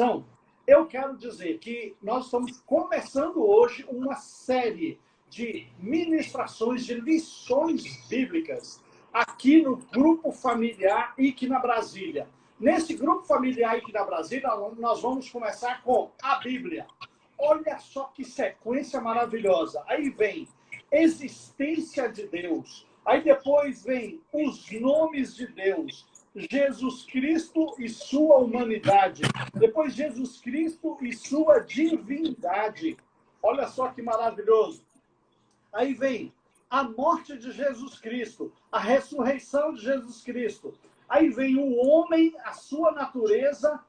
Então, eu quero dizer que nós estamos começando hoje uma série de ministrações, de lições bíblicas, aqui no Grupo Familiar IC na Brasília. Nesse Grupo Familiar IC na Brasília, nós vamos começar com a Bíblia. Olha só que sequência maravilhosa. Aí vem existência de Deus. Aí depois vem os nomes de Deus. Jesus Cristo e sua humanidade. Depois Jesus Cristo e sua divindade. Olha só que maravilhoso. Aí vem a morte de Jesus Cristo, a ressurreição de Jesus Cristo. Aí vem o homem, a sua natureza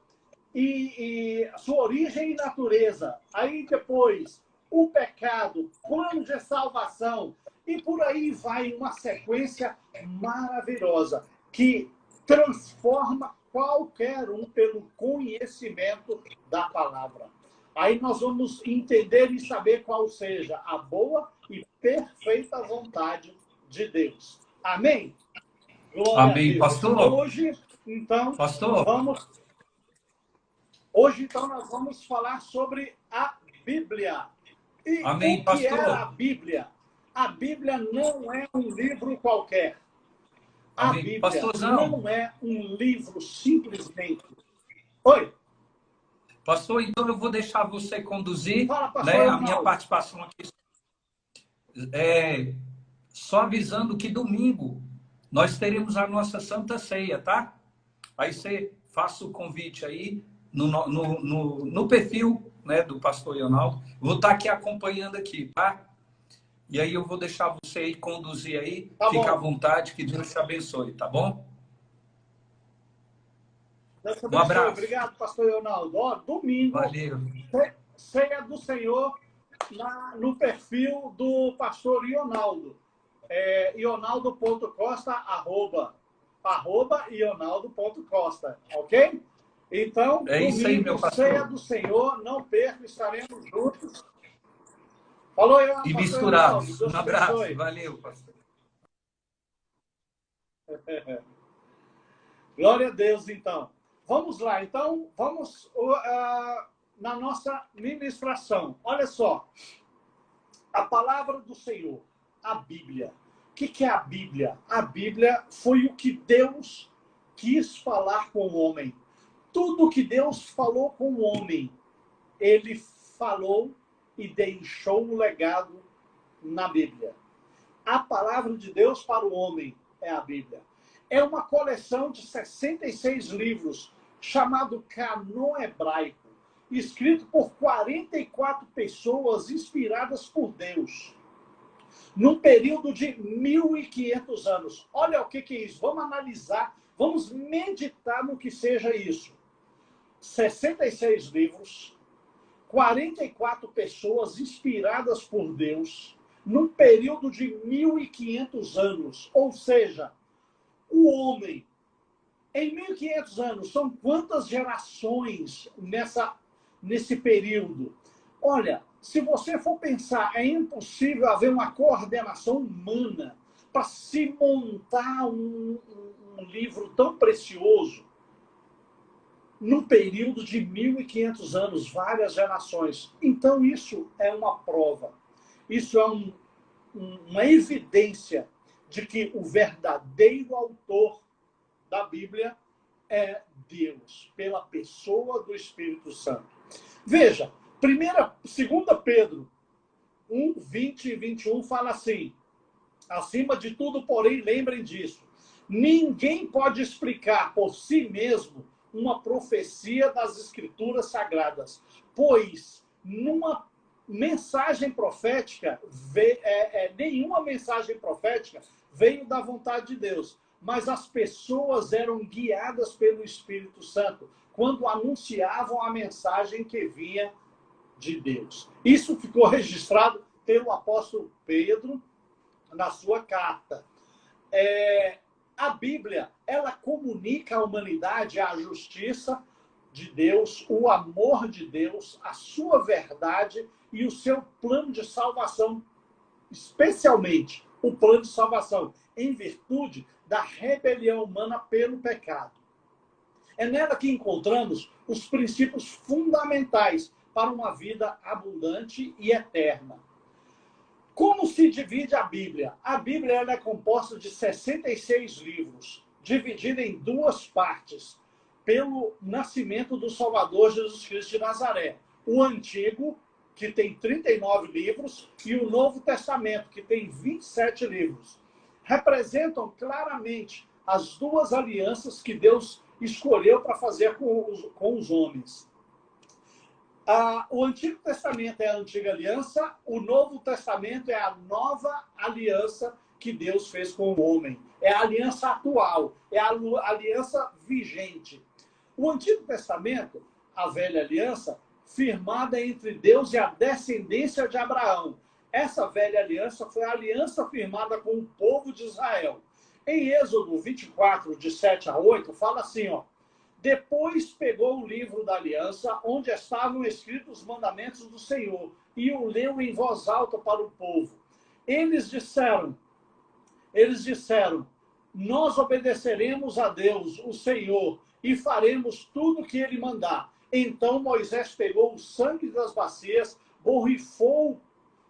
e a sua origem e natureza. Aí depois o pecado, plano de salvação. E por aí vai uma sequência maravilhosa que transforma qualquer um pelo conhecimento da palavra. Aí nós vamos entender e saber qual seja a boa e perfeita vontade de Deus. Amém? Glória Amém, a Deus. Pastor. Hoje, então, nós vamos falar sobre a Bíblia. E Amém, o que pastor. é a Bíblia? A Bíblia não é um livro qualquer. A Amém. Bíblia Pastorzão. não é um livro simplesmente. Oi? Pastor, então eu vou deixar você conduzir. Fala, pastor, né, a minha participação aqui. Só avisando que domingo nós teremos a nossa Santa Ceia, tá? Aí você faça o convite aí no perfil, né, do pastor Ionaldo. Vou estar aqui acompanhando aqui, tá? E aí eu vou deixar você aí conduzir aí. Tá Fica bom. à vontade, que Deus te abençoe, tá bom? Deus te Um abençoe. abraço. Obrigado, pastor Ionaldo. Ó, domingo, Valeu. Ceia do Senhor no perfil do pastor Ionaldo. Ionaldo.costa, arroba Ionaldo.costa, ok? Então, É isso aí, meu pastor. Ceia do Senhor, não perca, estaremos juntos. Falou, E pastor misturados. Ionaldo. Um abraço. Valeu, pastor. Glória a Deus, então. Vamos lá. Então, vamos na nossa ministração. Olha só. A palavra do Senhor, a Bíblia. O que é a Bíblia? A Bíblia foi o que Deus quis falar com o homem. Tudo que Deus falou com o homem, ele falou e deixou um legado na Bíblia. A palavra de Deus para o homem é a Bíblia. É uma coleção de 66 livros, chamado Cânon Hebraico, escrito por 44 pessoas inspiradas por Deus, num período de 1.500 anos. Olha o que é isso. Vamos analisar, vamos meditar no que seja isso. 66 livros, 44 pessoas inspiradas por Deus, num período de 1.500 anos. Ou seja, o homem, em 1.500 anos, são quantas gerações nesse período? Olha, se você for pensar, é impossível haver uma coordenação humana para se montar um livro tão precioso num período de 1.500 anos, várias gerações. Então, isso é uma prova. Isso é uma evidência de que o verdadeiro autor da Bíblia é Deus, pela pessoa do Espírito Santo. Veja, 2 Pedro 1, 20 e 21 fala assim: acima de tudo, porém, lembrem disso, ninguém pode explicar por si mesmo uma profecia das Escrituras Sagradas, pois numa mensagem profética, nenhuma mensagem profética veio da vontade de Deus, mas as pessoas eram guiadas pelo Espírito Santo quando anunciavam a mensagem que vinha de Deus. Isso ficou registrado pelo apóstolo Pedro na sua carta. A Bíblia, ela comunica à humanidade a justiça de Deus, o amor de Deus, a sua verdade e o seu plano de salvação, especialmente o plano de salvação em virtude da rebelião humana pelo pecado. É nela que encontramos os princípios fundamentais para uma vida abundante e eterna. Como se divide a Bíblia? A Bíblia ela é composta de 66 livros, dividida em duas partes, pelo nascimento do Salvador Jesus Cristo de Nazaré. O Antigo, que tem 39 livros, e o Novo Testamento, que tem 27 livros. Representam claramente as duas alianças que Deus escolheu para fazer com os homens. O Antigo Testamento é a antiga aliança, o Novo Testamento é a nova aliança que Deus fez com o homem. É a aliança atual, é a aliança vigente. O Antigo Testamento, a velha aliança, firmada entre Deus e a descendência de Abraão. Essa velha aliança foi a aliança firmada com o povo de Israel. Em Êxodo 24, de 7 a 8, fala assim, ó. Depois pegou o livro da aliança, onde estavam escritos os mandamentos do Senhor, e o leu em voz alta para o povo. Eles disseram, nós obedeceremos a Deus, o Senhor, e faremos tudo o que ele mandar. Então Moisés pegou o sangue das bacias, borrifou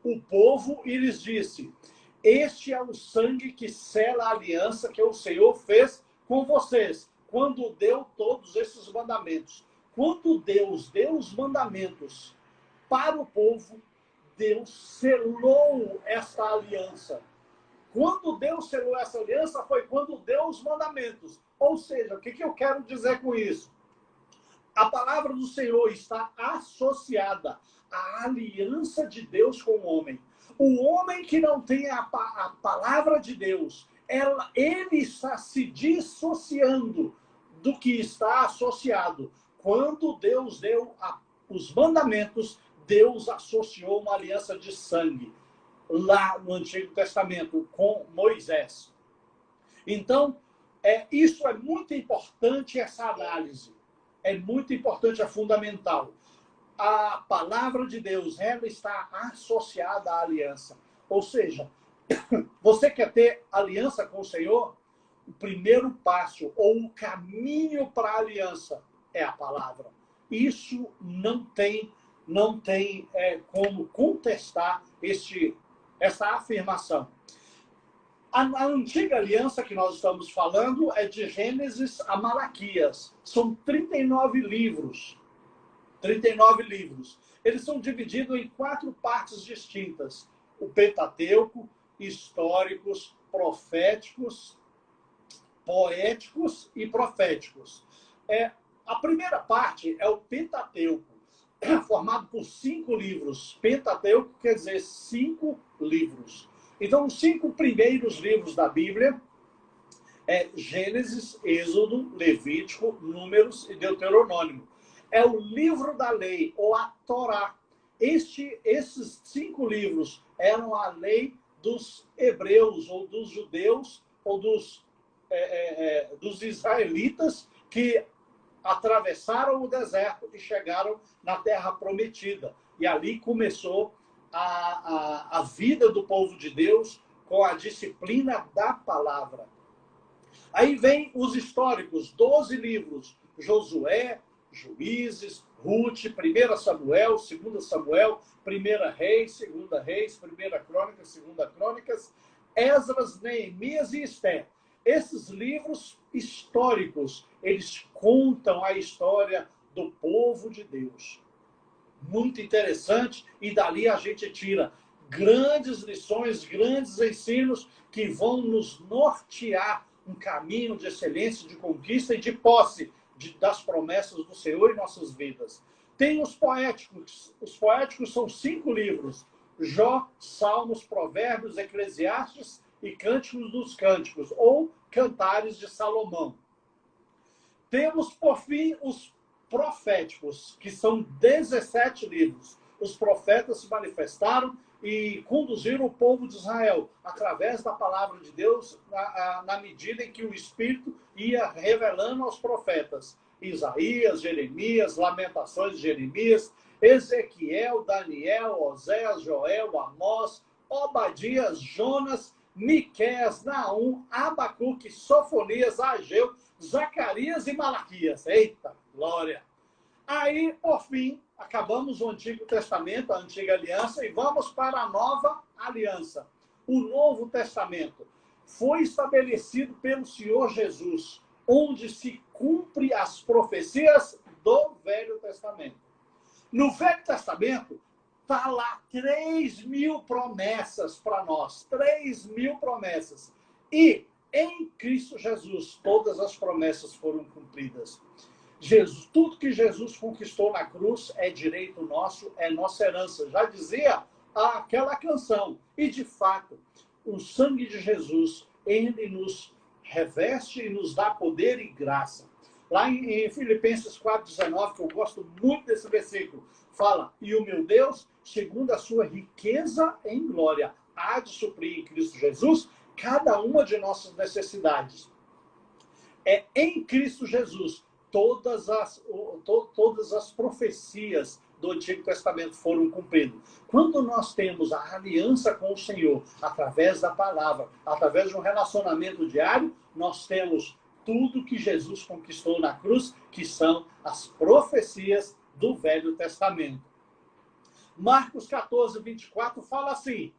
o povo e lhes disse, este é o sangue que sela a aliança que o Senhor fez com vocês, quando deu todos esses mandamentos. Quando Deus deu os mandamentos para o povo, Deus selou essa aliança. Quando Deus selou essa aliança, foi quando deu os mandamentos. Ou seja, o que eu quero dizer com isso? A palavra do Senhor está associada à aliança de Deus com o homem. O homem que não tem a palavra de Deus, ele está se dissociando do que está associado. Quando Deus deu os mandamentos, Deus associou uma aliança de sangue lá no Antigo Testamento com Moisés. Então, isso é muito importante, essa análise. É muito importante, é fundamental. A palavra de Deus, ela está associada à aliança. Ou seja, você quer ter aliança com o Senhor? O primeiro passo, ou o caminho para a aliança, é a palavra. Isso não tem como contestar essa afirmação. A antiga aliança que nós estamos falando é de Gênesis a Malaquias. São 39 livros. 39 livros. Eles são divididos em 4 partes distintas. O Pentateuco, históricos, proféticos, poéticos e proféticos. A primeira parte é o Pentateuco, formado por 5 livros. Pentateuco quer dizer 5 livros. Então, os 5 primeiros livros da Bíblia é Gênesis, Êxodo, Levítico, Números e Deuteronômio. É o livro da lei, ou a Torá. Esses 5 livros eram a lei dos hebreus, ou dos judeus, ou dos israelitas que atravessaram o deserto e chegaram na Terra Prometida. E ali começou a vida do povo de Deus com a disciplina da palavra. Aí vem os históricos, 12 livros, Josué, Juízes, Ruth, 1 Samuel, 2 Samuel, 1 Reis, 2 Reis, 1 Crônicas, 2 Crônicas, Esdras, Neemias e Esther. Esses livros históricos, eles contam a história do povo de Deus. Muito interessante, e dali a gente tira grandes lições, grandes ensinos que vão nos nortear um caminho de excelência, de conquista e de posse das promessas do Senhor em nossas vidas. Tem os poéticos. Os poéticos são 5 livros. Jó, Salmos, Provérbios, Eclesiastes e Cânticos dos Cânticos, ou Cantares de Salomão. Temos, por fim, os proféticos, que são 17 livros. Os profetas se manifestaram e conduziram o povo de Israel através da palavra de Deus na medida em que o Espírito ia revelando aos profetas. Isaías, Jeremias, Lamentações de Jeremias, Ezequiel, Daniel, Oséias, Joel, Amós, Obadias, Jonas, Miqueias, Naum, Abacuque, Sofonias, Ageu, Zacarias e Malaquias. Eita, glória! Aí, por fim, acabamos o Antigo Testamento, a Antiga Aliança, e vamos para a Nova Aliança. O Novo Testamento foi estabelecido pelo Senhor Jesus, onde se cumpre as profecias do Velho Testamento. No Velho Testamento, está lá 3.000 promessas para nós. 3.000 promessas. E em Cristo Jesus, todas as promessas foram cumpridas. Jesus, tudo que Jesus conquistou na cruz é direito nosso, é nossa herança. Já dizia aquela canção. E, de fato, o sangue de Jesus, ele nos reveste e nos dá poder e graça. Lá em Filipenses 4,19, que eu gosto muito desse versículo, fala: e o meu Deus, segundo a sua riqueza em glória, há de suprir em Cristo Jesus cada uma de nossas necessidades. É em Cristo Jesus todas as profecias do Antigo Testamento foram cumpridas. Quando nós temos a aliança com o Senhor, através da palavra, através de um relacionamento diário, nós temos tudo que Jesus conquistou na cruz, que são as profecias do Velho Testamento. Marcos 14, 24 fala assim,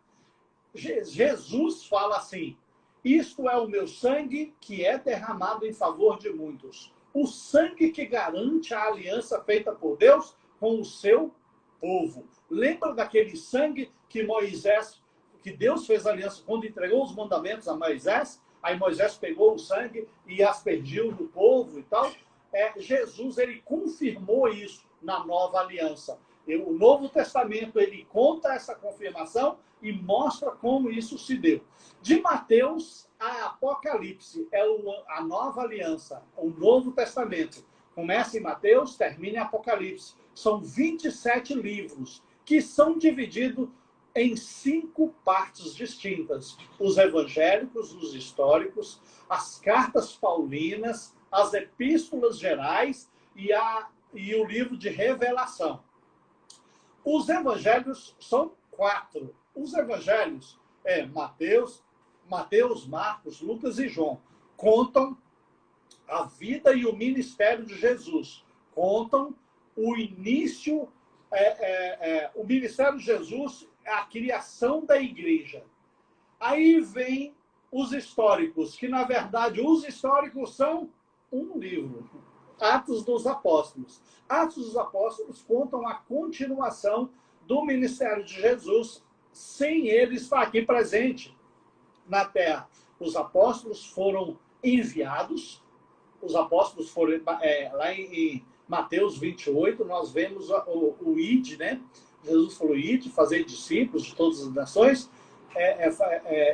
Jesus fala assim: isto é o meu sangue que é derramado em favor de muitos. O sangue que garante a aliança feita por Deus com o seu povo. Lembra daquele sangue que Deus fez aliança quando entregou os mandamentos a Moisés? Aí Moisés pegou o sangue e aspergiu no povo e tal. Jesus, ele confirmou isso na nova aliança. O Novo Testamento, ele conta essa confirmação e mostra como isso se deu. De Mateus a Apocalipse é a nova aliança, o Novo Testamento. Começa em Mateus, termina em Apocalipse. São 27 livros que são divididos em 5 partes distintas: os evangélicos, os históricos, as cartas paulinas, as epístolas gerais e o livro de Revelação. Os evangelhos são 4. Os evangelhos Mateus, Marcos, Lucas e João contam a vida e o ministério de Jesus. Contam o início, o ministério de Jesus, a criação da igreja. Aí vem os históricos, que na verdade os históricos são um livro. Atos dos Apóstolos. Atos dos Apóstolos contam a continuação do ministério de Jesus sem ele estar aqui presente na terra. Os apóstolos foram enviados, os apóstolos foram, lá em Mateus 28, nós vemos o id, né? Jesus falou: id, fazer discípulos de todas as nações,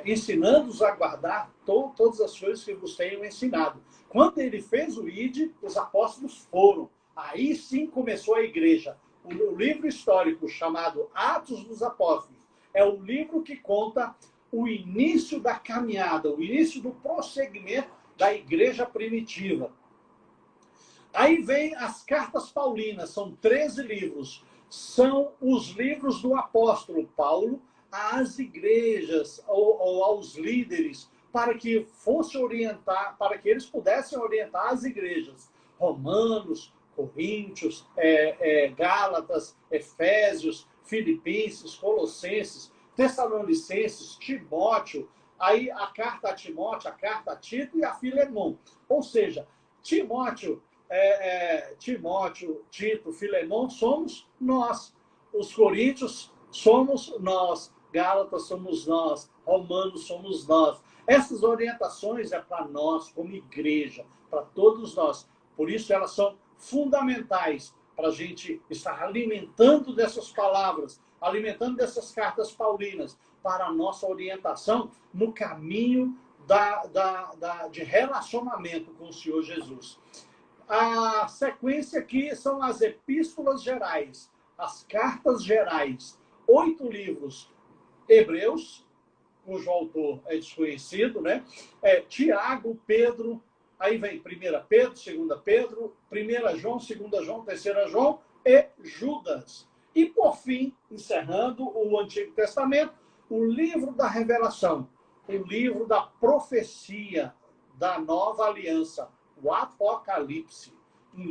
ensinando-os a guardar todas as coisas que vos tenho ensinado. Quando ele fez o id, os apóstolos foram. Aí sim começou a igreja. O livro histórico chamado Atos dos Apóstolos é o livro que conta o início da caminhada, o início do prosseguimento da igreja primitiva. Aí vem as cartas paulinas, são 13 livros. São os livros do apóstolo Paulo às igrejas ou aos líderes, para que eles pudessem orientar as igrejas. Romanos, Coríntios, Gálatas, Efésios, Filipenses, Colossenses, Tessalonicenses, Timóteo, aí a carta a Timóteo, a carta a Tito e a Filemão. Ou seja, Timóteo, Tito, Filemão somos nós. Os coríntios somos nós. Gálatas somos nós. Romanos somos nós. Essas orientações é para nós, como igreja, para todos nós. Por isso elas são fundamentais para a gente estar alimentando dessas palavras, alimentando dessas cartas paulinas, para a nossa orientação no caminho de relacionamento com o Senhor Jesus. A sequência aqui são as epístolas gerais, as cartas gerais, 8 livros. Hebreus, cujo autor é desconhecido, né? Tiago, Pedro, aí vem 1 Pedro, 2 Pedro, 1 João, 2 João, 3 João e Judas. E, por fim, encerrando o Antigo Testamento, o livro da Revelação, o livro da profecia da nova aliança, o Apocalipse, um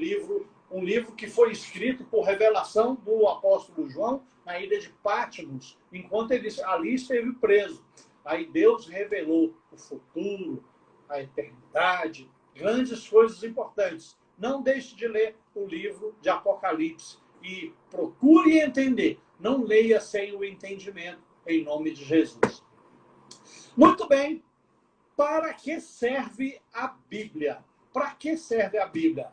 livro que foi escrito por revelação do apóstolo João na ilha de Patmos, enquanto ele ali esteve preso. Aí Deus revelou o futuro, a eternidade, grandes coisas importantes. Não deixe de ler o livro de Apocalipse e procure entender. Não leia sem o entendimento, em nome de Jesus. Muito bem. Para que serve a Bíblia? Para que serve a Bíblia?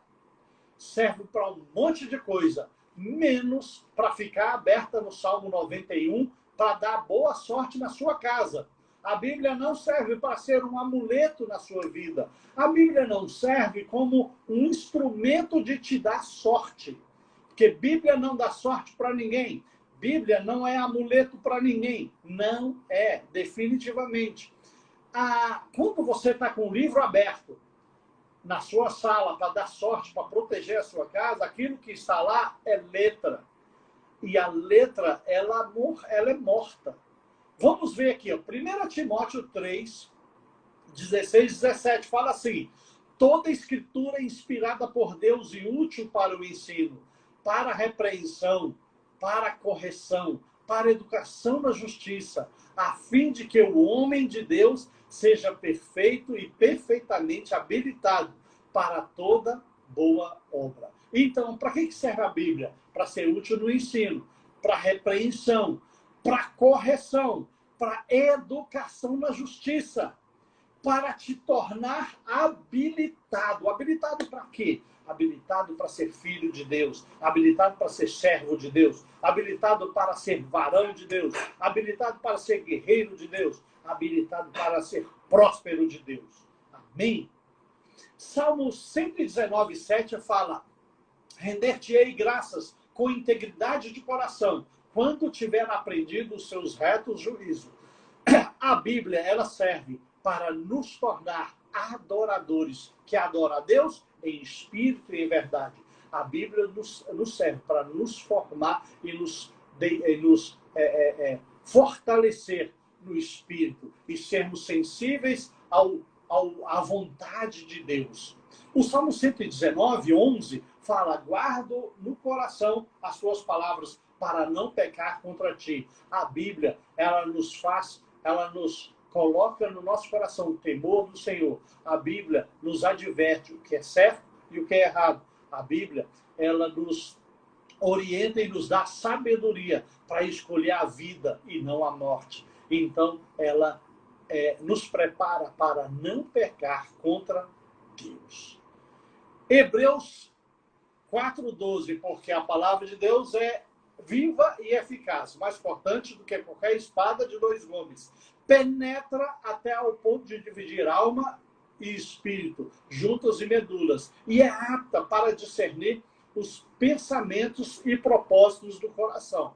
Serve para um monte de coisa, menos para ficar aberta no Salmo 91 para dar boa sorte na sua casa. A Bíblia não serve para ser um amuleto na sua vida. A Bíblia não serve como um instrumento de te dar sorte. Porque Bíblia não dá sorte para ninguém. Bíblia não é amuleto para ninguém. Não é, definitivamente. Quando você está com o livro aberto na sua sala para dar sorte, para proteger a sua casa, aquilo que está lá é letra. E a letra, ela é morta. Vamos ver aqui, ó, 1 Timóteo 3, 16, 17, fala assim: toda escritura é inspirada por Deus e útil para o ensino, para a repreensão, para a correção, para a educação na justiça, a fim de que o homem de Deus seja perfeito e perfeitamente habilitado para toda boa obra. Então, para que serve a Bíblia? Para ser útil no ensino, para repreensão, para correção, para educação na justiça, para te tornar habilitado. Habilitado para quê? Habilitado para ser filho de Deus, habilitado para ser servo de Deus, habilitado para ser varão de Deus, habilitado para ser guerreiro de Deus, habilitado para ser próspero de Deus. Amém? Salmo 119, 7 fala: render-te-ei graças com integridade de coração, quando tiver aprendido os seus retos juízos. A Bíblia, ela serve para nos tornar adoradores, que adoram a Deus em espírito e em verdade. A Bíblia nos serve para nos formar e nos fortalecer no espírito e sermos sensíveis à vontade de Deus. O Salmo 119, 11 fala: guardo no coração as tuas palavras para não pecar contra ti. A Bíblia, ela nos coloca no nosso coração o temor do Senhor. A Bíblia nos adverte o que é certo e o que é errado. A Bíblia, ela nos orienta e nos dá sabedoria para escolher a vida e não a morte. Então, ela nos prepara para não pecar contra Deus. Hebreus 4:12, porque a palavra de Deus é viva e eficaz, mais cortante do que qualquer espada de dois gumes. Penetra até ao ponto de dividir alma e espírito, juntas e medulas, e é apta para discernir os pensamentos e propósitos do coração.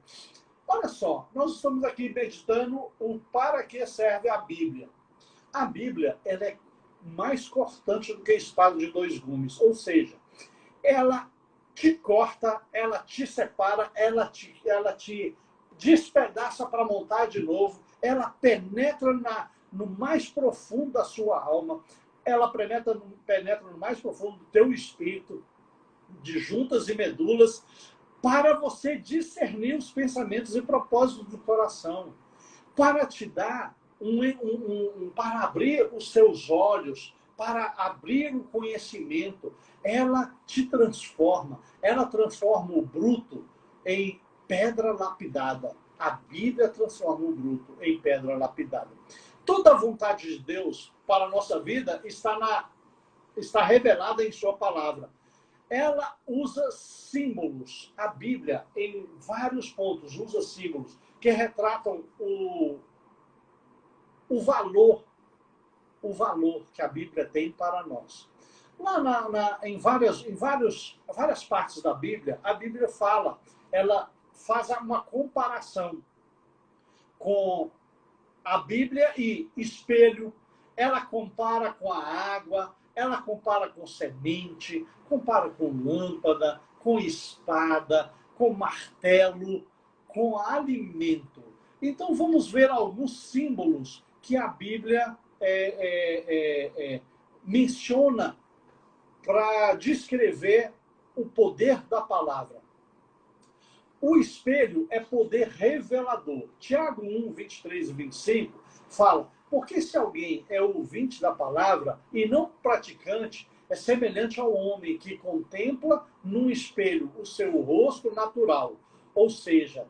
Olha só, nós estamos aqui meditando o para que serve a Bíblia. A Bíblia, ela é mais cortante do que a espada de dois gumes, ou seja, ela te corta, ela te separa, ela te despedaça para montar de novo, ela penetra no mais profundo da sua alma, ela penetra no mais profundo do teu espírito, de juntas e medulas, para você discernir os pensamentos e propósitos do coração, para te dar para abrir os seus olhos, para abrir o conhecimento. Ela te transforma, ela transforma o bruto em pedra lapidada. A Bíblia transforma o bruto em pedra lapidada. Toda a vontade de Deus para a nossa vida está revelada em sua palavra. Ela usa símbolos. A Bíblia, em vários pontos, usa símbolos que retratam o valor que a Bíblia tem para nós. Em várias partes da Bíblia, a Bíblia ela faz uma comparação com a Bíblia e espelho. Ela compara com a água, ela compara com semente, compara com lâmpada, com espada, com martelo, com alimento. Então vamos ver alguns símbolos que a Bíblia menciona para descrever o poder da palavra. O espelho é poder revelador. Tiago 1, 23 e 25 fala: porque se alguém é ouvinte da palavra e não praticante, é semelhante ao homem que contempla num espelho o seu rosto natural. Ou seja,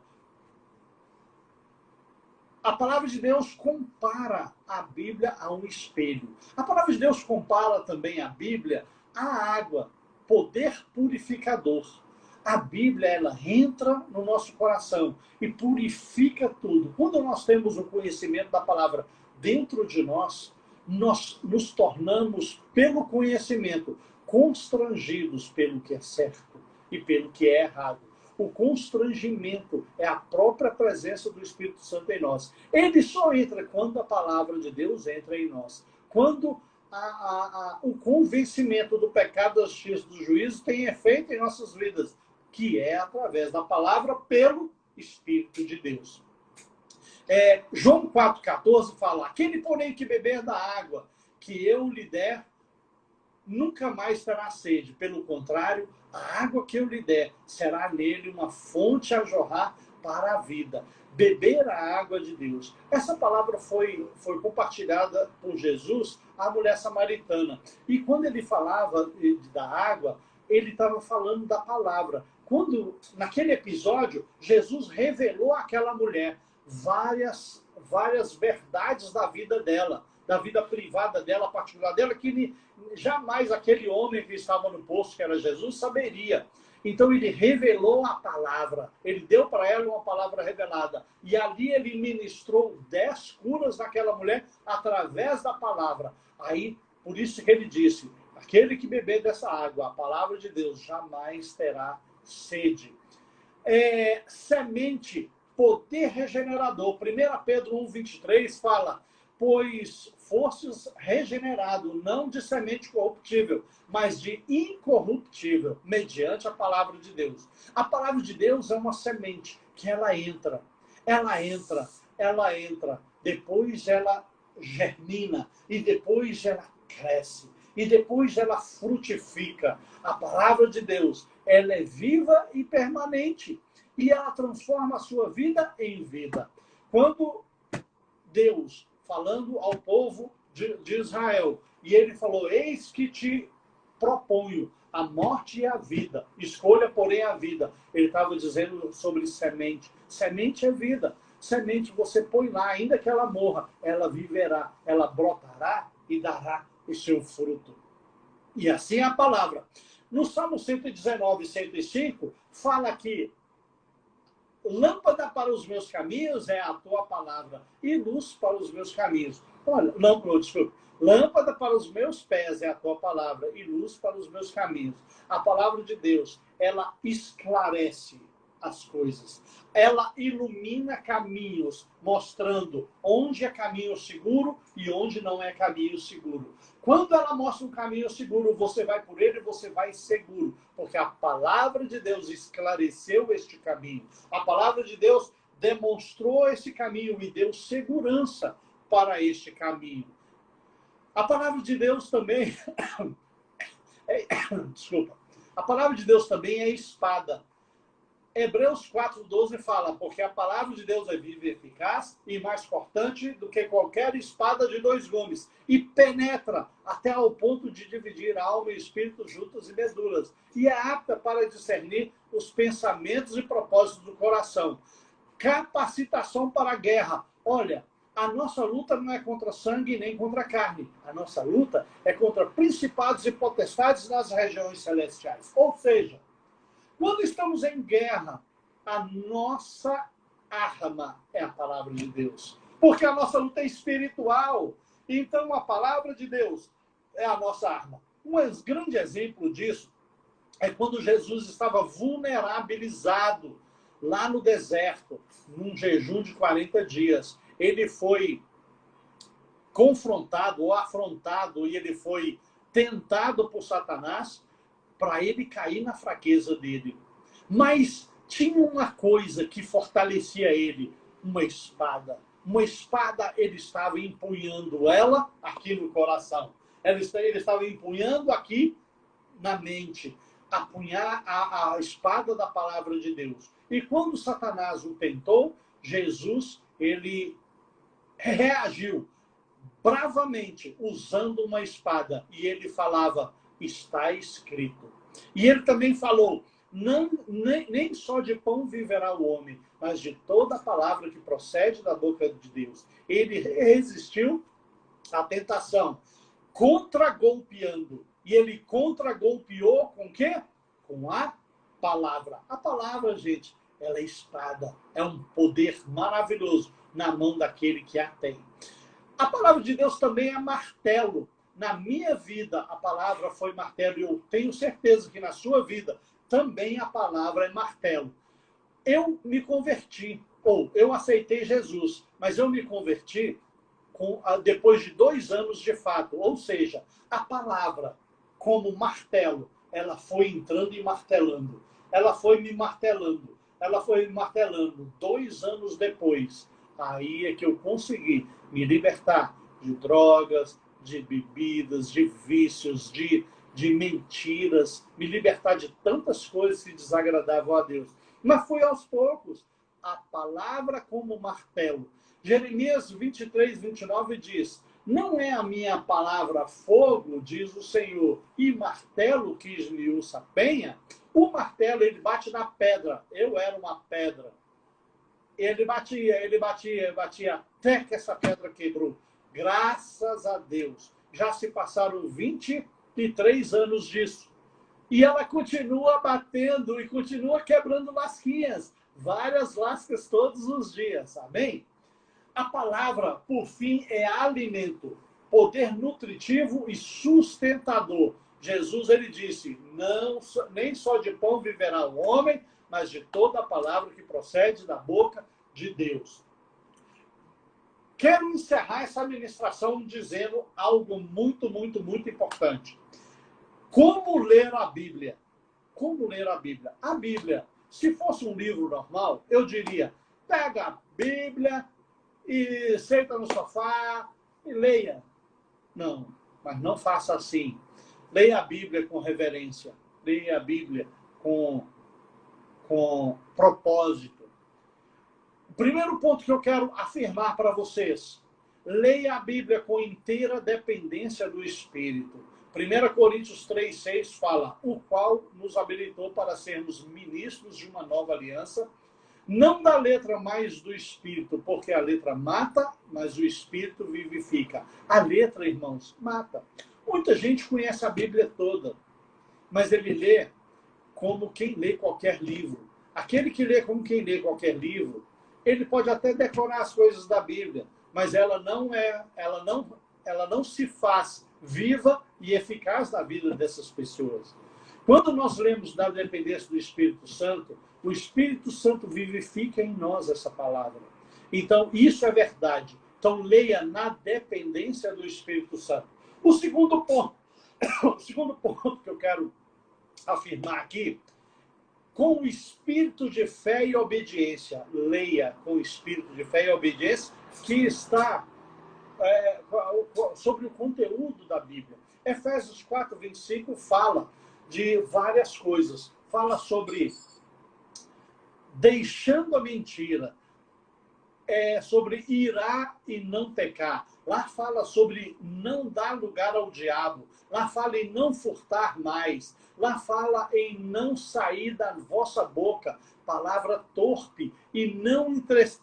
a palavra de Deus compara a Bíblia a um espelho. A palavra de Deus compara também a Bíblia à água, poder purificador. A Bíblia, ela entra no nosso coração e purifica tudo. Quando nós temos o conhecimento da palavra dentro de nós, nós nos tornamos, pelo conhecimento, constrangidos pelo que é certo e pelo que é errado. O constrangimento é a própria presença do Espírito Santo em nós. Ele só entra quando a palavra de Deus entra em nós. Quando o convencimento do pecado, da justiça, do juízo tem efeito em nossas vidas, que é através da palavra pelo Espírito de Deus. João 4,14 fala: aquele, porém, que beber da água que eu lhe der, nunca mais terá sede. Pelo contrário, a água que eu lhe der será nele uma fonte a jorrar para a vida. Beber a água de Deus. Essa palavra foi compartilhada por Jesus à mulher samaritana. E quando ele falava da água, ele estava falando da palavra. Quando, naquele episódio, Jesus revelou àquela mulher várias verdades da vida dela, da vida privada dela, particular dela, que jamais aquele homem que estava no poço, que era Jesus, saberia. Então ele revelou a palavra, ele deu para ela uma palavra revelada. E ali ele ministrou 10 curas naquela mulher através da palavra. Aí, por isso que ele disse: aquele que beber dessa água, a palavra de Deus, jamais terá sede. Semente, poder regenerador. 1 Pedro 1, 23 fala: pois fostes regenerado, não de semente corruptível, mas de incorruptível, mediante a palavra de Deus. A palavra de Deus é uma semente que ela entra, depois ela germina, e depois ela cresce, e depois ela frutifica. A palavra de Deus, ela é viva e permanente, e ela transforma a sua vida em vida. Quando Deus, falando ao povo de Israel, e ele falou: eis que te proponho a morte e a vida, escolha, porém, a vida. Ele estava dizendo sobre semente. Semente é vida. Semente você põe lá, ainda que ela morra, ela viverá, ela brotará e dará o seu fruto. E assim é a palavra. No Salmo 119, 105, fala que lâmpada para os meus caminhos é a tua palavra e luz para os meus caminhos. Olha, lâmpada para os meus pés é a tua palavra e luz para os meus caminhos. A palavra de Deus, ela esclarece as coisas. Ela ilumina caminhos, mostrando onde é caminho seguro e onde não é caminho seguro. Quando ela mostra um caminho seguro, você vai por ele e você vai seguro, porque a palavra de Deus esclareceu este caminho. A palavra de Deus demonstrou esse caminho e deu segurança para este caminho. A palavra de Deus também A palavra de Deus também é espada. Hebreus 4,12 fala: porque a palavra de Deus é viva e eficaz e mais cortante do que qualquer espada de 2 gumes, e penetra até ao ponto de dividir alma e espírito, juntas e medulas, e é apta para discernir os pensamentos e propósitos do coração. Capacitação para a guerra. Olha, a nossa luta não é contra sangue nem contra carne. A nossa luta é contra principados e potestades nas regiões celestiais. Ou seja, quando estamos em guerra, a nossa arma é a palavra de Deus. Porque a nossa luta é espiritual. Então, a palavra de Deus é a nossa arma. Um grande exemplo disso é quando Jesus estava vulnerabilizado lá no deserto, num jejum de 40 dias. Ele foi confrontado ou afrontado e ele foi tentado por Satanás para ele cair na fraqueza dele. Mas tinha uma coisa que fortalecia ele: uma espada. Uma espada, ele estava empunhando ela aqui no coração. Ele estava empunhando aqui na mente, apunhar a espada da palavra de Deus. E quando Satanás o tentou, Jesus, ele reagiu bravamente, usando uma espada. E ele falava, está escrito. E ele também falou, não, nem só de pão viverá o homem, mas de toda a palavra que procede da boca de Deus. Ele resistiu à tentação, contragolpeando. E ele contragolpeou com o quê? Com a palavra. A palavra, gente, ela é espada. É um poder maravilhoso na mão daquele que a tem. A palavra de Deus também é martelo. Na minha vida, a palavra foi martelo. E eu tenho certeza que na sua vida também a palavra é martelo. Eu me converti, ou eu aceitei Jesus, mas eu me converti depois de 2 anos de fato. Ou seja, a palavra, como martelo, ela foi entrando e martelando. Ela foi me martelando. Ela foi me martelando. 2 anos depois, aí é que eu consegui me libertar de drogas, de bebidas, de vícios, de mentiras, me libertar de tantas coisas que desagradavam a Deus. Mas foi aos poucos. A palavra como martelo. Jeremias 23, 29 diz, não é a minha palavra fogo, diz o Senhor, e martelo que esmiuça a penha? O martelo, ele bate na pedra. Eu era uma pedra. Ele batia, até que essa pedra quebrou. Graças a Deus. Já se passaram 23 anos disso. E ela continua batendo e continua quebrando lasquinhas. Várias lascas todos os dias. Amém? A palavra, por fim, é alimento, poder nutritivo e sustentador. Jesus, ele disse, nem só de pão viverá o homem, mas de toda a palavra que procede da boca de Deus. Quero encerrar essa ministração dizendo algo muito, muito, muito importante. Como ler a Bíblia? Como ler a Bíblia? A Bíblia, se fosse um livro normal, eu diria, pega a Bíblia e senta no sofá e leia. Não, mas não faça assim. Leia a Bíblia com reverência. Leia a Bíblia com propósito. O primeiro ponto que eu quero afirmar para vocês, leia a Bíblia com inteira dependência do Espírito. 1 Coríntios 3,6 fala, o qual nos habilitou para sermos ministros de uma nova aliança, não da letra, mas do Espírito, porque a letra mata, mas o Espírito vivifica. A letra, irmãos, mata. Muita gente conhece a Bíblia toda, mas ele lê como quem lê qualquer livro. Aquele que lê como quem lê qualquer livro, ele pode até decorar as coisas da Bíblia, mas ela não se faz viva e eficaz na vida dessas pessoas. Quando nós lemos da dependência do Espírito Santo, o Espírito Santo vivifica em nós essa palavra. Então, isso é verdade. Então, leia na dependência do Espírito Santo. O segundo ponto que eu quero afirmar aqui, com o espírito de fé e obediência. Leia com o espírito de fé e obediência, que está sobre o conteúdo da Bíblia. Efésios 4, 25 fala de várias coisas. Fala sobre deixando a mentira, sobre irar e não pecar. Lá fala sobre não dar lugar ao diabo. Lá fala em não furtar mais. Lá fala em não sair da vossa boca palavra torpe e não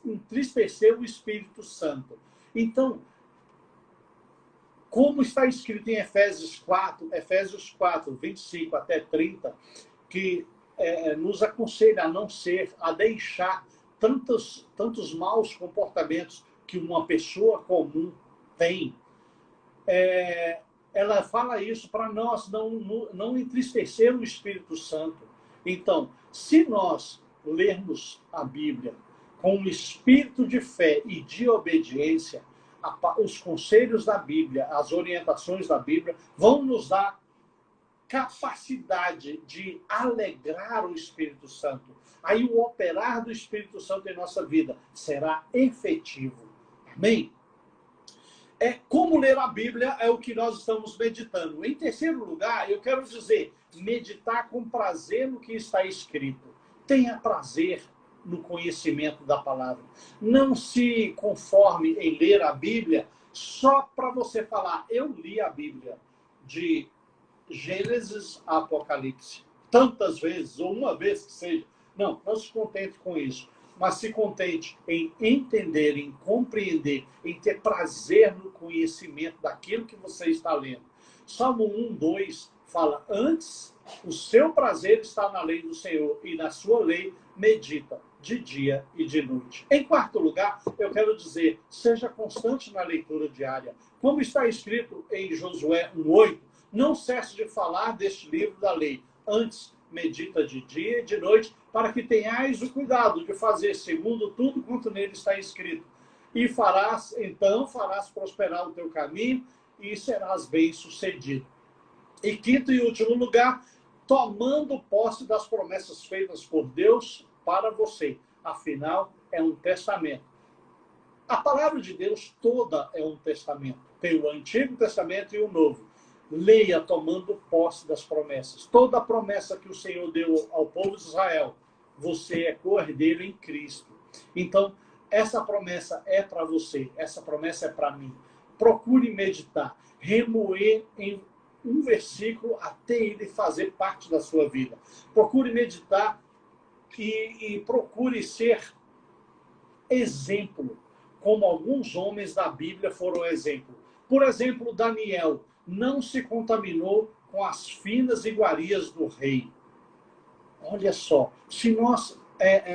entristecer o Espírito Santo. Então, como está escrito em Efésios 4, 25 até 30, que nos aconselha a deixar tantos maus comportamentos que uma pessoa comum tem. Ela fala isso para nós não entristecer o Espírito Santo. Então, se nós lermos a Bíblia com um espírito de fé e de obediência, os conselhos da Bíblia, as orientações da Bíblia vão nos dar capacidade de alegrar o Espírito Santo. Aí o operar do Espírito Santo em nossa vida será efetivo. Amém? Como ler a Bíblia é o que nós estamos meditando. Em terceiro lugar, eu quero dizer, meditar com prazer no que está escrito. Tenha prazer no conhecimento da palavra. Não se conforme em ler a Bíblia só para você falar, eu li a Bíblia de Gênesis a Apocalipse, tantas vezes, ou uma vez que seja. Não se contente com isso. Mas se contente em entender, em compreender, em ter prazer no conhecimento daquilo que você está lendo. Salmo 1:2 fala, antes o seu prazer está na lei do Senhor e na sua lei medita de dia e de noite. Em quarto lugar, eu quero dizer, seja constante na leitura diária. Como está escrito em Josué 1:8, não cesse de falar deste livro da lei. Antes, medita de dia e de noite, para que tenhais o cuidado de fazer segundo tudo quanto nele está escrito. E farás prosperar o teu caminho e serás bem-sucedido. E quinto e último lugar, tomando posse das promessas feitas por Deus para você. Afinal, é um testamento. A palavra de Deus toda é um testamento. Tem o Antigo Testamento e o Novo. Leia tomando posse das promessas. Toda a promessa que o Senhor deu ao povo de Israel, você é co-herdeiro em Cristo. Então, essa promessa é para você, essa promessa é para mim. Procure meditar, remoer em um versículo até ele fazer parte da sua vida. Procure meditar e procure ser exemplo, como alguns homens da Bíblia foram exemplo. Por exemplo, Daniel não se contaminou com as finas iguarias do rei. Olha só, se nós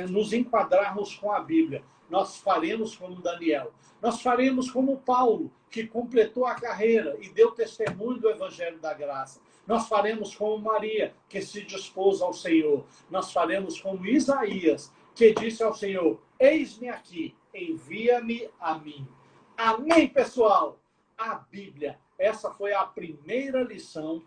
nos enquadrarmos com a Bíblia, nós faremos como Daniel. Nós faremos como Paulo, que completou a carreira e deu testemunho do Evangelho da Graça. Nós faremos como Maria, que se dispôs ao Senhor. Nós faremos como Isaías, que disse ao Senhor, eis-me aqui, envia-me a mim. Amém, pessoal? A Bíblia. Essa foi a primeira lição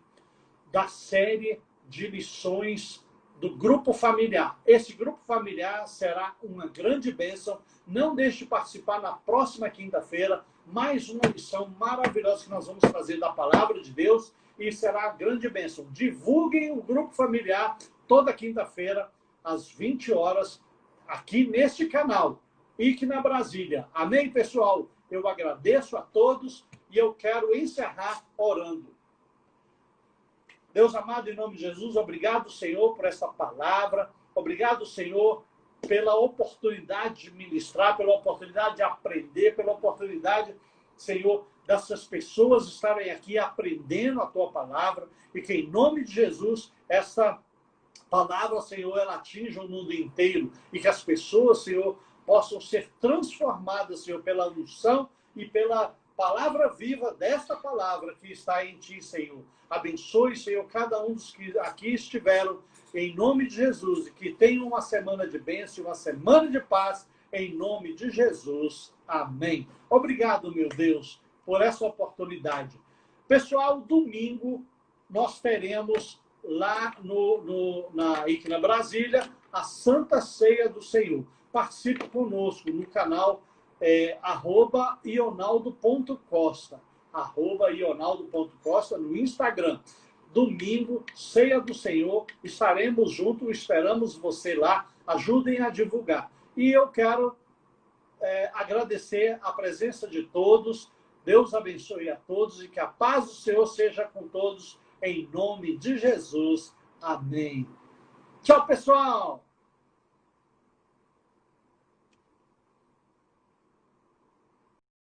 da série de lições do grupo familiar. Esse grupo familiar será uma grande bênção. Não deixe de participar na próxima quinta-feira. Mais uma lição maravilhosa que nós vamos fazer da Palavra de Deus. E será grande bênção. Divulguem o grupo familiar toda quinta-feira, às 20 horas, aqui neste canal. IC na Brasília. Amém, pessoal? Eu agradeço a todos e eu quero encerrar orando. Deus amado, em nome de Jesus, obrigado, Senhor, por essa palavra. Obrigado, Senhor, pela oportunidade de ministrar, pela oportunidade de aprender, pela oportunidade, Senhor, dessas pessoas estarem aqui aprendendo a Tua palavra e que, em nome de Jesus, essa palavra, Senhor, ela atinja o mundo inteiro e que as pessoas, Senhor, possam ser transformadas, Senhor, pela unção e pela palavra viva desta palavra que está em Ti, Senhor. Abençoe, Senhor, cada um dos que aqui estiveram, em nome de Jesus, e que tenham uma semana de bênção, uma semana de paz, em nome de Jesus. Amém. Obrigado, meu Deus, por essa oportunidade. Pessoal, domingo nós teremos lá na IC na Brasília a Santa Ceia do Senhor. Participe conosco no canal @ionaldo.costa, @ionaldo.costa no Instagram. Domingo, Ceia do Senhor, estaremos juntos, esperamos você lá, ajudem a divulgar. E eu quero agradecer a presença de todos, Deus abençoe a todos e que a paz do Senhor seja com todos, em nome de Jesus. Amém. Tchau, pessoal!